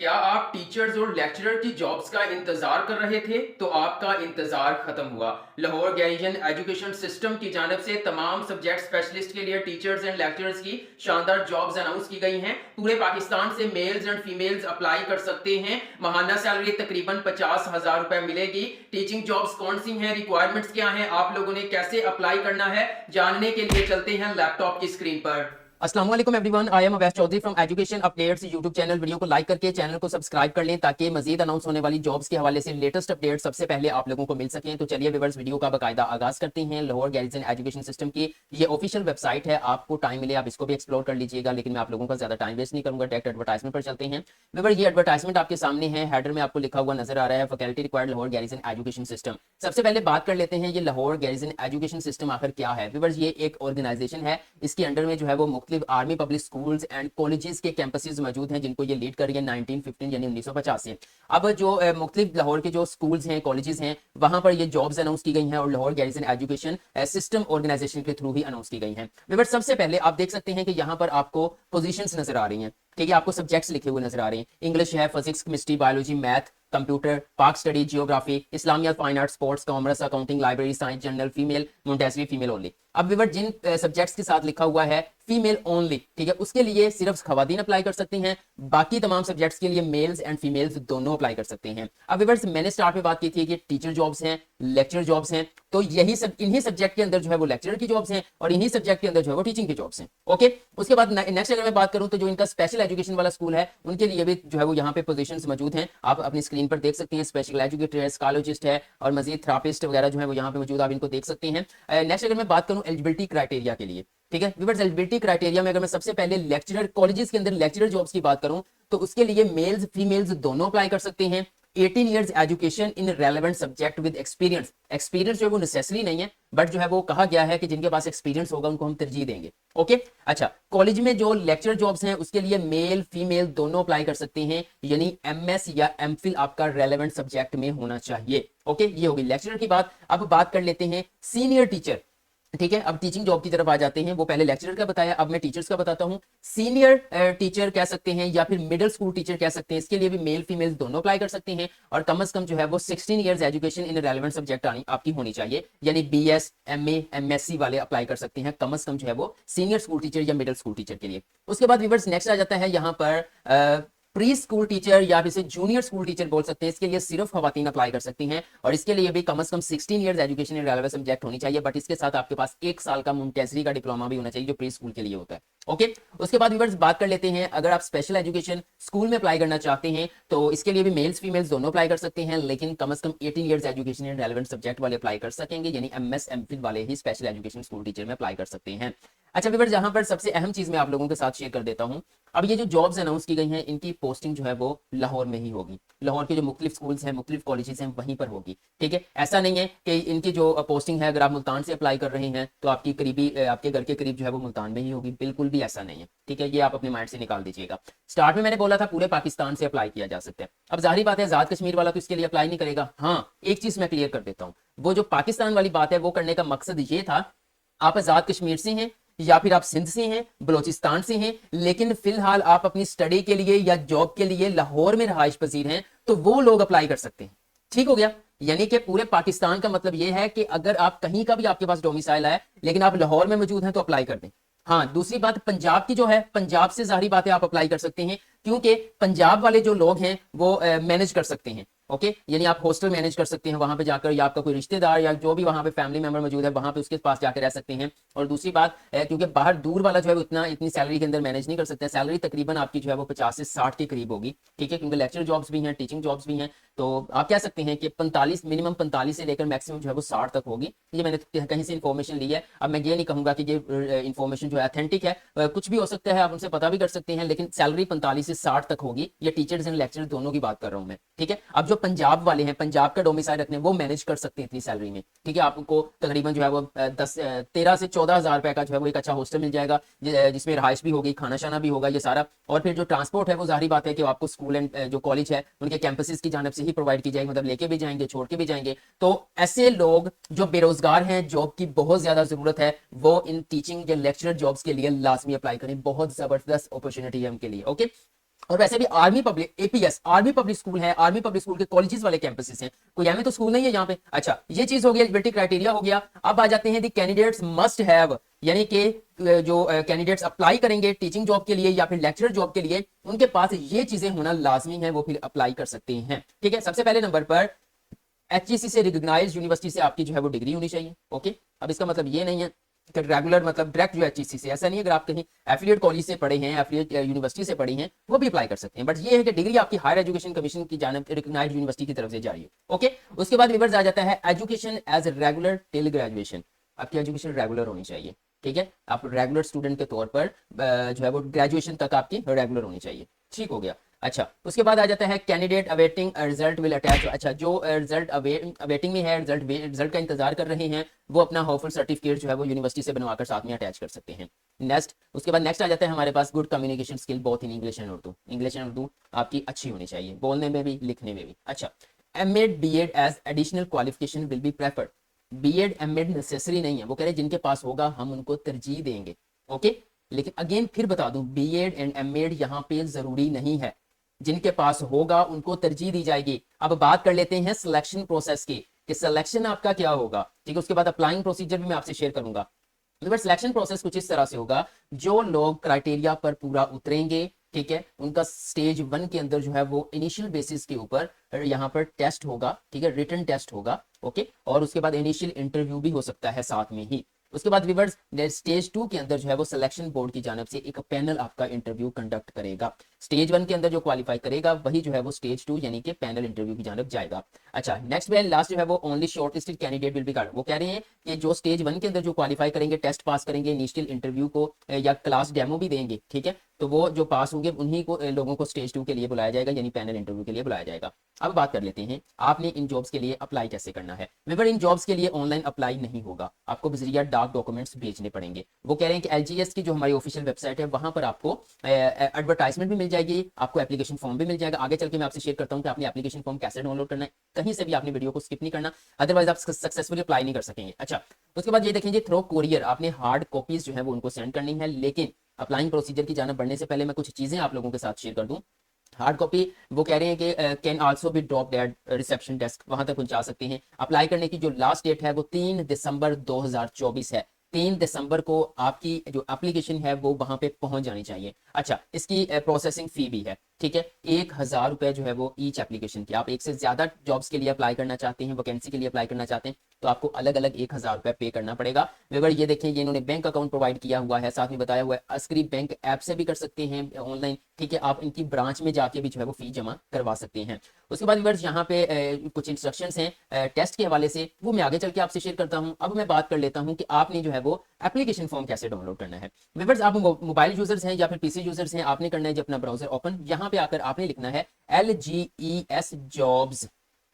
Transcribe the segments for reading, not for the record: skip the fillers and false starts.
क्या आप टीचर्स और लेक्चरर की जॉब्स का इंतजार कर रहे थे तो आपका इंतजार खत्म हुआ। लाहौर गैरिजन एजुकेशन सिस्टम की जानिब से तमाम सब्जेक्ट स्पेशलिस्ट के लिए टीचर्स एंड लेक्चरर्स की शानदार जॉब्स अनाउंस की गई हैं। पूरे पाकिस्तान से मेल्स एंड फीमेल्स अप्लाई कर सकते हैं। माहाना सैलरी तकरीबन 50,000 रुपए मिलेगी। टीचिंग जॉब्स कौन सी हैं, रिक्वायरमेंट्स क्या हैं, आप लोगों ने कैसे अप्लाई करना है, जानने के लिए चलते हैं लैपटॉप की स्क्रीन पर। अस्सलाम वालेकुम everyone, I am Awais Chaudhry from education updates YouTube channel. Video को लाइक करके चैनल को सब्सक्राइब कर लें ताकि मजीद अनाउंस होने वाली जॉब्स के हवाले से लेटेस्ट अपडेट सबसे पहले आप लोगों को मिल सकें। तो चलिए व्यूअर्स, वीडियो का बाकायदा आगाज करते हैं। लाहौर गैरिजन एजुकेशन सिस्टम की ये ऑफिशियल वेबसाइट है, आपको टाइम मिले आप इसको भी एक्सप्लोर कर लीजिएगा, लेकिन मैं आप लोगों का ज्यादा टाइम वेस्ट नहीं करूंगा। डायरेक्ट एडवर्टाइजमेंट पर चलते हैं। व्यूअर, ये एडवर्टाइजमेंट आपके सामने है, हेडर में आपको लिखा हुआ नजर आ रहा है faculty required Lahore garrison education system. सबसे पहले बात कर लेते हैं ये लाहौर गैरिजन एजुकेशन सिस्टम आखिर क्या है। व्यूअर्स, ये एक ऑर्गेनाइजेशन है, इसके अंडर में जो है वो मुख्तलिफ army public schools and colleges के कैंपसेस मौजूद हैं जिनको ये लीड कर रही है 1915 यानी 1950 से। अब जो मुख्तलिफ लाहौर के जो स्कूल्स हैं, कॉलेजेस हैं, वहां पर ये जॉब्स अनाउंस की गई हैं और Lahore garrison education system organization के थ्रू ही अनाउंस की गई हैं। व्यूअर्स, सबसे पहले आप देख सकते हैं कि यहाँ पर आपको पोजीशंस नजर आ रही हैं। ठीक है, आपको सब्जेक्ट्स लिखे हुए नजर आ रहे हैं। इंग्लिश है, physics, chemistry, biology, math, computer, Pak study, geography, Islamiya, fine art, sports, commerce, accounting, library, science, general, female, Montessori, female only. अब व्यूअर, जिन सब्जेक्ट्स के साथ लिखा हुआ है फीमेल ओनली, ठीक है, उसके लिए सिर्फ खवातीन अप्लाई कर सकती हैं। बाकी तमाम सब्जेक्ट्स के लिए मेल्स एंड फीमेल्स दोनों अप्लाई कर सकते हैं। अब व्यूअर्स, मैंने स्टार्ट में बात की थी कि टीचर जॉब्स हैं, लेक्चर जॉब्स हैं, तो यही सब इन्हीं सब्जेक्ट के अंदर जो है वो लेक्चरर की जॉब्स हैं और इन्हीं सब्जेक्ट के अंदर जो है वो टीचिंग की जॉब्स हैं। ओके, उसके बाद नेक्स्ट अगर मैं बात करूं तो जो इनका स्पेशल एजुकेशन वाला स्कूल है उनके लिए भी जो है वो यहाँ पे पोजीशंस मौजूद हैं, आप अपनी स्क्रीन पर देख सकते हैं। स्पेशल एजुकेटर है, स्कॉलजिस्ट है और मजीद थेरापिस्ट वगैरह जो है वो यहाँ पे मौजूद, आप इनको देख सकते हैं। नेक्स्ट अगर मैं बात करूं एलिजिबिलिटी क्राइटेरिया के लिए, ठीक है व्यूअर्स, एलिजिबिलिटी क्राइटेरिया में अगर मैं सबसे पहले लेक्चरर कॉलेजेस के अंदर लेक्चरर जॉब्स की बात करूं तो उसके लिए मेल्स फीमेल्स दोनों अप्लाई कर सकते हैं। 18 years education in relevant subject with experience. Experience जो है वो नेसेसरी नहीं है, बट जो है वो कहा गया है कि जिनके पास एक्सपीरियंस होगा उनको हम तरजीह देंगे। ओके, अच्छा, कॉलेज में जो लेक्चर जॉब्स हैं उसके लिए मेल फीमेल दोनों अप्लाई कर सकते हैं, यानी एमएस या एमफिल आपका रेलेवेंट सब्जेक्ट में होना चाहिए। ओके, ये होगी लेक्चरर की बात। अब बात कर लेते हैं सीनियर टीचर। ठीक है, अब टीचिंग जॉब की तरफ आ जाते हैं। वो पहले लेक्चरर का बताया, अब मैं टीचर्स का बताता हूं। सीनियर टीचर कह सकते हैं या फिर मिडिल स्कूल टीचर कह सकते हैं, इसके लिए भी मेल फीमेल दोनों अप्लाई कर सकते हैं और कम से कम जो है वो 16 years education in relevant subject आपकी होनी चाहिए, यानी बीएस, एमए, एमएससी वाले अप्लाई कर सकते हैं कम से कम जो है वो सीनियर स्कूल टीचर या मिडिल स्कूल टीचर के लिए। उसके बाद व्यूअर्स, नेक्स्ट आ जाता है यहाँ पर प्री स्कूल टीचर या फिर जूनियर स्कूल टीचर बोल सकते हैं, इसके लिए सिर्फ खवातीन अप्लाई कर सकती हैं और इसके लिए भी कम से कम 16 years education in relevant subject होनी चाहिए, बट इसके साथ आपके पास 1 साल का मोंटेसरी का डिप्लोमा भी होना चाहिए जो प्री स्कूल के लिए होता है। ओके, उसके बाद व्यूअर्स बात कर लेते हैं, अगर आप स्पेशल एजुकेशन स्कूल में अप्लाई करना चाहते हैं तो इसके लिए भी मेल्स फीमेल्स दोनों अप्लाई कर सकते हैं, लेकिन कम से कम 18 years education in relevant subject वाले अप्लाई कर सकेंगे, यानी एमएस एमफिल वाले ही स्पेशल एजुकेशन स्कूल टीचर में अप्लाई कर सकते हैं। अच्छा व्यूअर्स, यहाँ पर सबसे अहम चीज मैं आप लोगों के साथ शेयर कर देता हूँ। अब ये जो जॉब्स अनाउंस की गई हैं इनकी पोस्टिंग जो है वो लाहौर में ही होगी। लाहौर के जो मुख्तलिफ स्कूल्स हैं, मुख्तलिफ कॉलेजेस हैं, वहीं पर होगी। ठीक है, ऐसा नहीं है कि इनकी जो पोस्टिंग है अगर आप मुल्तान से अप्लाई कर रहे हैं तो आपकी करीबी आपके घर के करीब जो है वो मुल्तान में ही होगी, बिल्कुल भी ऐसा नहीं है। ठीक है, ये आप अपने माइंड से निकाल दीजिएगा। स्टार्ट में मैंने बोला था पूरे पाकिस्तान से अप्लाई किया जा सकता है। अब जाहिर बात है आजाद कश्मीर वाला तो इसके लिए अप्लाई नहीं करेगा। हाँ, एक चीज मैं क्लियर कर देता हूँ, वो जो पाकिस्तान वाली बात है वो करने का मकसद ये था, आप आजाद कश्मीर से हैं या फिर आप सिंध से हैं, बलोचिस्तान से हैं, लेकिन फिलहाल आप अपनी स्टडी के लिए या जॉब के लिए लाहौर में रहाइश पजीर हैं, तो वो लोग अप्लाई कर सकते हैं। ठीक हो गया, यानी कि पूरे पाकिस्तान का मतलब यह है कि अगर आप कहीं का भी आपके पास डोमिसाइल है लेकिन आप लाहौर में मौजूद हैं तो अप्लाई कर दें। हाँ, दूसरी बात पंजाब की जो है, पंजाब से जाहिर बात है आप अप्लाई कर सकते हैं क्योंकि पंजाब वाले जो लोग हैं वो मैनेज कर सकते हैं। ओके, यानी आप हॉस्टल मैनेज कर सकते हैं वहां पे जाकर, या आपका कोई रिश्तेदार या जो भी वहां पे फैमिली मेंबर मौजूद है वहां पे उसके पास जाकर रह सकते हैं। और दूसरी बात क्योंकि बाहर दूर वाला जो है इतनी सैलरी के अंदर मैनेज नहीं कर सकते, सैलरी तकरीबन आपकी जो है वो 50 से 60 के करीब होगी। ठीक है, क्योंकि लेक्चर जॉब्स भी हैं, टीचिंग जॉब्स भी हैं, तो आप कह सकते हैं कि 45 मिनिमम 45 से लेकर मैक्सिमम जो है वो 60 तक होगी। ये मैंने कहीं से इन्फॉर्मेशन ली है। अब मैं ये नहीं कहूंगा कि ये इन्फॉर्मेशन जो है अथेंटिक है, कुछ भी हो सकता है, आप उनसे पता भी कर सकते हैं, लेकिन सैलरी 45 से 60 तक होगी। ये टीचर्स एंड लेक्चर दोनों की बात कर रहा हूं मैं। ठीक है, अब जो पंजाब वाले हैं, पंजाब का डोमिसाइल रखने, वो मैनेज कर सकते हैं इतनी सैलरी में। ठीक है, आपको तकरीबन जो है वो 13 से 14,000 रुपए का जो है वो एक अच्छा हॉस्टल मिल जाएगा जिसमें रहाइश भी होगी, खाना शाना भी होगा, ये सारा। और फिर जो ट्रांसपोर्ट है वो जाहिर बात है कि आपको स्कूल एंड जो कॉलेज है उनके कैंपसेस की जानिब से ही प्रोवाइड की जाएगी, मतलब लेके भी जाएंगे, छोड़ के भी जाएंगे। तो ऐसे लोग जो बेरोजगार हैं, जॉब की बहुत ज्यादा जरूरत है, वो इन टीचिंग या लेक्चरर जॉब्स के लिए लाजमी अप्लाई करें। बहुत जबरदस्त अपॉर्चुनिटी है उनके लिए। ओके, और वैसे भी army public APS army public school है, आर्मी पब्लिक स्कूल के कॉलेजेस वाले कैंपसेस हैं, कोई एमए तो स्कूल नहीं है यहाँ पे। अच्छा, ये चीज हो गया, एलिजिबिलिटी क्राइटेरिया हो गया। अब आ जाते हैं दी कैंडिडेट्स मस्ट हैव, यानी कि जो कैंडिडेट्स अप्लाई करेंगे टीचिंग जॉब के लिए या फिर लेक्चरर जॉब के लिए, उनके पास ये चीजें होना लाजमी है, वो फिर अप्लाई कर सकते हैं। ठीक है, सबसे पहले नंबर पर एचईसी से रिकॉग्नाइज्ड यूनिवर्सिटी से आपकी जो है वो डिग्री होनी चाहिए। ओके, अब इसका मतलब ये नहीं है कि रेगुलर मतलब डायरेक्ट जो एचईसी से, ऐसा नहीं है। अगर आप कहीं एफिलिएट कॉलेज से पढ़े हैं, एफिलिएट यूनिवर्सिटी से पढ़ी हैं, वो भी अप्लाई कर सकते हैं, बट ये है कि डिग्री आपकी हायर एजुकेशन कमीशन की जानिब रिकॉग्नाइज्ड यूनिवर्सिटी की तरफ से जारी है। ओके, उसके बाद रिवर्स आ जाता है education as regular till graduation. आपकी एजुकेशन रेगुलर होनी चाहिए। ठीक है, आप रेगुलर स्टूडेंट के तौर पर जो है वो ग्रेजुएशन तक आपकी रेगुलर होनी चाहिए। ठीक हो गया। अच्छा, उसके बाद आ जाता है candidate awaiting result will attach. अच्छा, जो रिजल्ट अवेटिंग में है, रिजल्ट का इंतजार कर रहे हैं, वो अपना होपफुल सर्टिफिकेट जो है वो यूनिवर्सिटी से बनवाकर साथ में अटैच कर सकते हैं। नेक्स्ट, उसके बाद नेक्स्ट आ जाता है हमारे पास good communication skill both in English and Urdu. English and Urdu आपकी अच्छी होनी चाहिए, बोलने में भी लिखने में भी। अच्छा, MEd BEd as additional qualification will be preferred. BEd MEd necessary नहीं है, वो कह रहे हैं जिनके पास होगा हम उनको तरजीह देंगे। ओके, लेकिन अगेन फिर बता दूं, बीएड एंड एमएड यहाँ पे जरूरी नहीं है, जिनके पास होगा उनको तरजीह दी जाएगी। अब बात कर लेते हैं सिलेक्शन प्रोसेस की, कि सिलेक्शन आपका क्या होगा। ठीक है, उसके बाद अप्लाइंग प्रोसीजर भी मैं आपसे शेयर करूंगा। सिलेक्शन प्रोसेस कुछ इस तरह से होगा, जो लोग क्राइटेरिया पर पूरा उतरेंगे, ठीक है, उनका स्टेज 1 के अंदर जो है वो इनिशियल बेसिस के ऊपर यहाँ पर टेस्ट होगा। ठीक है, रिटन टेस्ट होगा। ओके, और उसके बाद इनिशियल इंटरव्यू भी हो सकता है साथ में ही। उसके बाद विवर्स स्टेज 2 के अंदर जो है वो सिलेक्शन बोर्ड की जानब से एक पैनल आपका इंटरव्यू कंडक्ट करेगा। स्टेज 1 के अंदर जो क्वालिफाई करेगा वही जो है वो स्टेज 2 यानी कि पैनल इंटरव्यू की जानब जाएगा। अच्छा, नेक्स्ट में लास्ट जो है वो only shortlisted candidate will be guard. वो कह रहे हैं कि जो स्टेज 1 के अंदर जो क्वालिफाई करेंगे, टेस्ट पास करेंगे, इनिशियल इंटरव्यू को या क्लास डेमो भी देंगे, ठीक है, तो वो जो पास होंगे उन्हीं को लोगों को स्टेज 2 के लिए बुलाया जाएगा, यानी पैनल इंटरव्यू के लिए बुलाया जाएगा। अब बात कर लेते हैं आपने इन जॉब्स के लिए अप्लाई कैसे करना है। विवर इन जॉब्स के लिए ऑनलाइन अप्लाई नहीं होगा, आपको बजरिया डाक डॉक्यूमेंट्स भेजने पड़ेंगे। वो कह रहे हैं कि एलजीएस की जो हमारी ऑफिशियल वेबसाइट है वहां पर आपको एडवर्टाइजमेंट भी मिल जाएगी, आपको एप्लीकेशन फॉर्म भी मिल जाएगा। आगे चल के मैं आपसे शेयर करता हूं कि आपने एप्लीकेशन फॉर्म कैसे डाउनलोड करना है, कहीं से भी आपने वीडियो को स्किप नहीं करना, अदरवाइज आप सक्सेसफुली अप्लाई नहीं कर सकेंगे। अच्छा, उसके बाद ये देखेंगे थ्रो कोरियर आपने हार्ड कॉपीज जो है वो उनको सेंड करनी है, लेकिन अप्लाइंग प्रोसीजर की जानब बढ़ने से पहले मैं कुछ चीजें आप लोगों के साथ शेयर कर दूं। हार्ड कॉपी वो कह रहे हैं कि can also be drop eight reception desk, वहां तक पहुंचा सकते हैं। अप्लाई करने की जो लास्ट डेट है वो 3 दिसंबर 2024 है। 3 दिसंबर को आपकी जो एप्लीकेशन है वो वहां पे पहुंच जानी चाहिए। अच्छा, इसकी प्रोसेसिंग फी भी है। ठीक है, 1000 रुपए जो है वो ईच एप्लीकेशन की। आप एक से ज्यादा जॉब्स के लिए अप्लाई करना चाहते हैं, वैकेंसी के लिए अप्लाई करना चाहते हैं, तो आपको अलग अलग 1000 रुपए पे करना पड़ेगा। अगर ये देखें, ये इन्होंने बैंक अकाउंट प्रोवाइड किया हुआ है, साथ में बताया हुआ है अस्करी बैंक ऐप से भी कर सकते हैं ऑनलाइन। ठीक है, आप इनकी ब्रांच में जाके भी जो है वो फी जमा करवा सकते हैं। उसके बाद व्यूअर्स यहाँ पे कुछ इंस्ट्रक्शंस हैं टेस्ट के हवाले से, वो मैं आगे चल के आपसे शेयर करता हूँ। अब मैं बात कर लेता हूँ कि आपने जो है वो एप्लीकेशन फॉर्म कैसे डाउनलोड करना है। व्यूअर्स, आप मोबाइल यूजर्स हैं या फिर पीसी यूजर्स हैं, आपने करना है जो अपना ब्राउजर ओपन, यहाँ पे आकर आपने लिखना है LGES जॉब्स।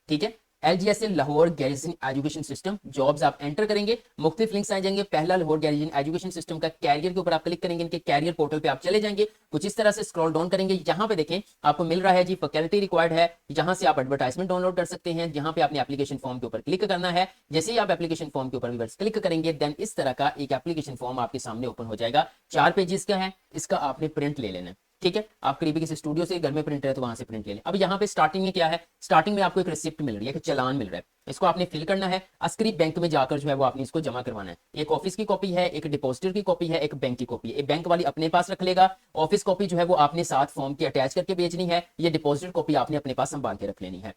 ठीक है, LGS Lahore garrison education system jobs आप एंटर करेंगे, मुख्तलिफ लिंक्स आ जाएंगे। पहला लाहौर गैरिसन एजुकेशन सिस्टम का कैरियर के ऊपर आप क्लिक करेंगे, इनके कैरियर पोर्टल पे आप चले जाएंगे। कुछ इस तरह से स्क्रॉल डाउन करेंगे, यहाँ पे देखें आपको मिल रहा है जी फैकल्टी रिक्वायर्ड है, यहाँ से आप एडवर्टाइजमेंट डाउनलोड कर सकते हैं। यहाँ पे आपने एप्लीकेशन फॉर्म के ऊपर क्लिक करना है। जैसे ही आप एप्लीकेशन फॉर्म के ऊपर क्लिक करेंगे, देन इस तरह का एक एप्लीकेशन फॉर्म आपके सामने ओपन हो जाएगा। 4 पेजेस का है, इसका आपने प्रिंट ले लेना है। ठीक है, आप करीबी किसी स्टूडियो से घर में प्रिंटर है तो वहां से प्रिंट ले लें। अब यहाँ पे स्टार्टिंग में क्या है, स्टार्टिंग में आपको एक रिसिप्ट मिल रही है, एक चालान मिल रहा है, इसको आपने फिल करना है। अस्करी बैंक में जाकर जो है वो आपने इसको जमा करवाना है। एक ऑफिस की कॉपी है, एक डिपॉजिटर की कॉपी है, एक बैंक की कॉपी है। बैंक वाली अपने पास रख लेगा, ऑफिस कॉपी जो है वो आपने साथ फॉर्म की अटैच करके भेजनी है, ये डिपॉजिटर कॉपी आपने अपने पास संभाल के रख लेनी है।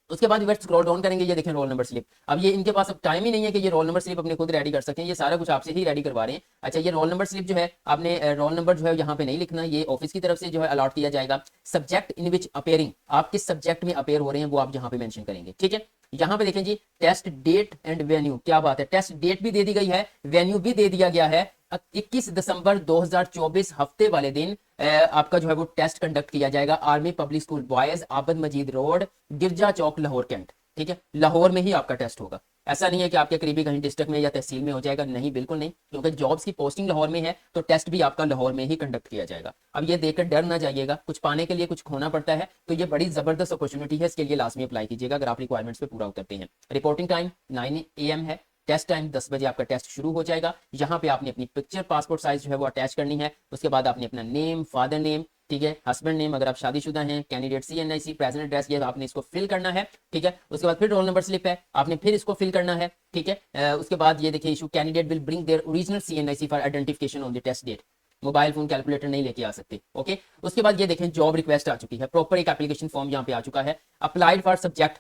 उसके बाद स्क्रॉल डाउन करेंगे, ये देखें रोल नंबर स्लिप। अब ये इनके पास अब टाइम ही नहीं है कि ये रोल नंबर स्लिप अपने खुद रेडी कर सकें, ये सारा कुछ आपसे ही रेडी करवा रहे हैं। अच्छा, ये रोल नंबर स्लिप जो है आपने रोल नंबर जो है यहाँ पे नहीं लिखना, ये ऑफिस की तरफ से जो है अलॉट किया जाएगा। सब्जेक्ट इन विच अपेयरिंग, आप किस सब्जेक्ट में अपेयर हो रहे हैं वो आप यहाँ पे मेंशन करेंगे। ठीक है, यहाँ पे देखें जी टेस्ट डेट एंड वेन्यू, क्या बात है, टेस्ट डेट भी दे दी गई है, वेन्यू भी दे दिया गया है। 21 दिसंबर 2024 हफ्ते वाले दिन आपका जो है वो टेस्ट कंडक्ट किया जाएगा। आर्मी पब्लिक स्कूल बॉयज, आबद मजीद रोड, गिरजा चौक, लाहौर कैंट। ठीक है, लाहौर में ही आपका टेस्ट होगा। ऐसा नहीं है कि आपके करीबी कहीं डिस्ट्रिक्ट में या तहसील में हो जाएगा, नहीं, बिल्कुल नहीं, क्योंकि जॉब्स की पोस्टिंग लाहौर में है तो टेस्ट भी आपका लाहौर में ही कंडक्ट किया जाएगा। अब ये देखकर डर ना जाइएगा, कुछ पाने के लिए कुछ खोना पड़ता है, तो ये बड़ी जबरदस्त अपॉर्चुनिटी है, इसके लिए लाजमी अप्लाई कीजिएगा अगर आप रिक्वायरमेंट्स पे पूरा उतरते हैं। रिपोर्टिंग टाइम 9 AM है, टेस्ट टाइम 10 बजे आपका टेस्ट शुरू हो जाएगा। यहाँ पे आपने अपनी पिक्चर पासपोर्ट साइज जो है वो अटैच करनी है। उसके बाद आपने अपना नेम, फादर नेम, ठीक है। हस्बैंड नेम अगर आप शादीशुदा हैं, कैंडिडेट CNIC, प्रेजेंट एड्रेस, ये आपने इसको फिल करना है, ठीक है। उसके बाद फिर रोल नंबर स्लिप है, आपने फिर इसको फिल करना है, ठीक है। उसके बाद ये देखिए issue candidate will bring their original CNIC for identification on the test date. Mobile phone calculator नहीं लेके आ सकते, ओके। उसके बाद ये देखें जॉब रिक्वेस्ट आ चुकी है, प्रॉपर एक एप्लीकेशन फॉर्म यहाँ पे आ चुका है। अप्लाइड फॉर सब्जेक्ट,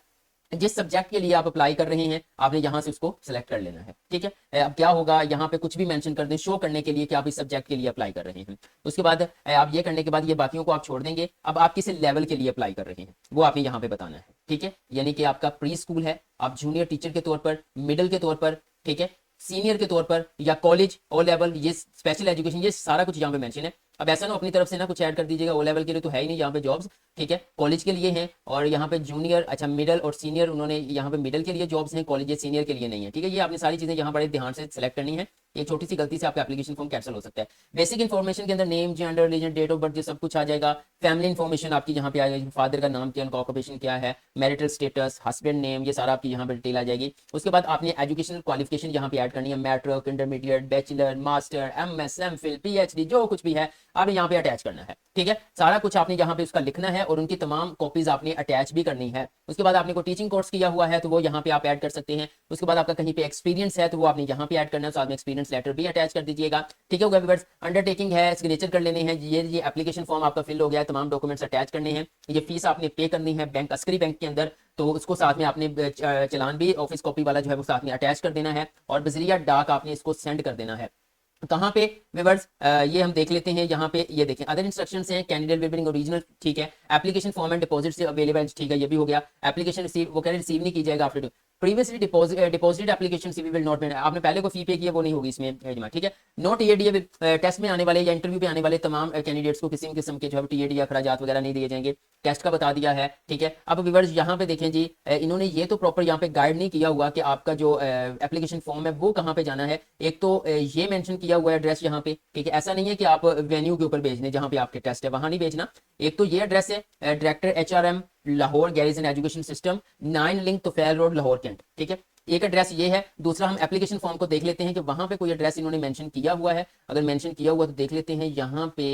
जिस सब्जेक्ट के लिए आप अप्लाई कर रहे हैं आपने यहां से उसको सिलेक्ट कर लेना है, ठीक है। अब क्या होगा, यहाँ पे कुछ भी मेंशन कर दें शो करने के लिए कि आप इस सब्जेक्ट के लिए अप्लाई कर रहे हैं। उसके बाद आप ये करने के बाद ये बाकियों को आप छोड़ देंगे। अब आप किस लेवल के लिए अप्लाई कर रहे हैं वो आपने यहाँ पे बताना है, ठीक है। यानी कि आपका प्री स्कूल है, आप जूनियर टीचर के तौर पर, मिडिल के तौर पर, ठीक है, सीनियर के तौर पर, या कॉलेज, ओ लेवल, ये स्पेशल एजुकेशन, ये सारा कुछ यहाँ पे मेंशन है। अब ऐसा ना अपनी तरफ से ना कुछ ऐड कर दीजिएगा, ओ लेवल के लिए तो है ही नहीं यहाँ पे जॉब्स, ठीक है। कॉलेज के लिए हैं और यहाँ पे जूनियर, अच्छा मिडिल और सीनियर, उन्होंने यहाँ पे मिडिल के लिए जॉब्स हैं, कॉलेज सीनियर के लिए नहीं है, ठीक है। ये आपने सारी चीजें यहाँ बड़े ध्यान से सिलेक्ट करनी है। एक छोटी सी गलती से आपका एप्लीकेशन फॉर्म कैंसिल हो सकता है। बेसिक इन्फॉर्मेशन के अंदर name, gender, religion, date of birth, ये सब कुछ आ जाएगा। फैमिली इन्फॉर्मेशन आपकी यहाँ पे आ जाएगी, फादर का नाम क्या, उनका ऑक्यूपेशन क्या है, मैरिटल स्टेटस, हस्बैंड नेम, ये सारा आपकी यहाँ पे डिटेल आ जाएगी। उसके बाद आपने एजुकेशनल क्वालिफिकेशन यहाँ पे ऐड करनी है, matric, intermediate, bachelor, master, MS, MPhil, PhD, जो कुछ भी है आपने यहाँ पे अटैच करना है, ठीक है। सारा कुछ आपने यहाँ पे उसका लिखना है और उनकी तमाम कॉपीज आपने अटैच भी करनी है। उसके बाद आपने कोई टीचिंग कोर्स किया हुआ है तो वो यहाँ पे आप ऐड कर सकते हैं। उसके बाद आपका कहीं पे एक्सपीरियंस है तो वो आपने यहाँ पे ऐड करना है, साथ में एक्सपीरियंस लेटर भी अटैच कर दीजिएगा, ठीक है। व्यूअर्स, अंडरटेकिंग है, सिग्नेचर कर लेने हैं। ये एप्लीकेशन फॉर्म आपका फिल हो गया है, तमाम डॉक्यूमेंट्स अटैच करने हैं। ये फीस आपने पे करनी है बैंक, अस्करी बैंक के अंदर, तो उसको साथ में आपने चलान भी ऑफिस कॉपी वाला जो है वो साथ में अटैच कर देना है और बजरिया डाक आपने इसको सेंड कर देना है। कहाँ पे व्यूअर्स, ये हम देख लेते हैं। यहाँ पे ये देखें अदर इंस्ट्रक्शंस हैं, कैंडिडेट विल ब्रिंग ओरिजिनल, ठीक है। एप्लीकेशन फॉर्म एंड डिपॉजिट से अवेलेबल, ठीक है, ये भी हो गया। एप्लीकेशन रिसीव, वो कह रहे रिसीव नहीं की जाएगा after previously deposited application she will not, आपने पहले को फी पे किया वो नहीं होगी इसमें, ठीक है। नो TAD, टेस्ट में आने वाले या इंटरव्यू पे आने वाले तमाम कैंडिडेट्स को किसी किस्म के जो है TAD या अखराजात वगैरह नहीं दिए जाएंगे, टेस्ट का बता दिया है, ठीक है। अब व्यूअर्स यहाँ पे देखें जी, इन्होंने ये तो प्रॉपर यहाँ पे गाइड नहीं किया हुआ कि आपका जो एप्लीकेशन फॉर्म है वो कहाँ पे जाना है। एक तो ये मेंशन किया हुआ है एड्रेस यहाँ पे, ठीक है। ऐसा नहीं है कि आप वेन्यू के ऊपर भेजने जहाँ पे आपके टेस्ट है वहां नहीं भेजना। एक तो ये एड्रेस है, director HRM Lahore garrison education system, 9 link Tufail road Lahore cantt, ठीक है। एक एड्रेस ये है। दूसरा हम एप्लीकेशन फॉर्म को देख लेते हैं कि वहां पे कोई एड्रेस इन्होंने मेंशन किया हुआ है। अगर मेंशन किया हुआ तो देख लेते हैं, यहाँ पे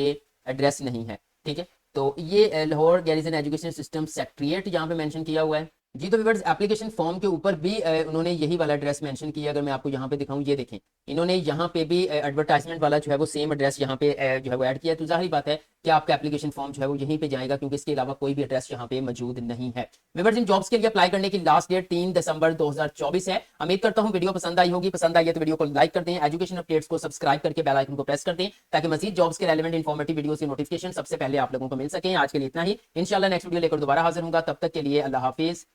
एड्रेस नहीं है, ठीक है। तो ये Lahore garrison education system secretariat यहाँ पे मेंशन किया हुआ है जी। तो व्यूअर्स, एप्लीकेशन फॉर्म के ऊपर भी उन्होंने यही वाला एड्रेस मेंशन किया। अगर मैं आपको यहाँ पे दिखाऊं, ये देखें इन्होंने यहाँ पे भी एडवर्टाइजमेंट वाला जो है वो सेम एड्रेस यहाँ पे जो है वो ऐड किया। तो जाहिर बात है कि आपका एप्लीकेशन फॉर्म जो है वो यहीं पे जाएगा, क्योंकि इसके अलावा कोई भी एड्रेस यहाँ पे मौजूद नहीं है। व्यूअर्स, इन जॉब्स के लिए अप्लाई करने की लास्ट डेट 3 दिसंबर 2024 है। उम्मीद करता हूँ वीडियो पसंद आई होगी। पसंद आई है तो वीडियो को लाइक कर दें, एजुकेशन अपडेट्स को सब्सक्राइब करके बेल आइकन को प्रेस कर दें, ताकि मजीद जॉब्स के रेलेवेंट इन्फॉर्मेटिव वीडियो की नोटिफिकेशन सबसे पहले आप लोगों को मिल सके। आज के लिए इतना ही, इंशाल्लाह नेक्स्ट वीडियो लेकर दोबारा हाजिर होगा। तब तक के लिए अल्लाह हाफिज।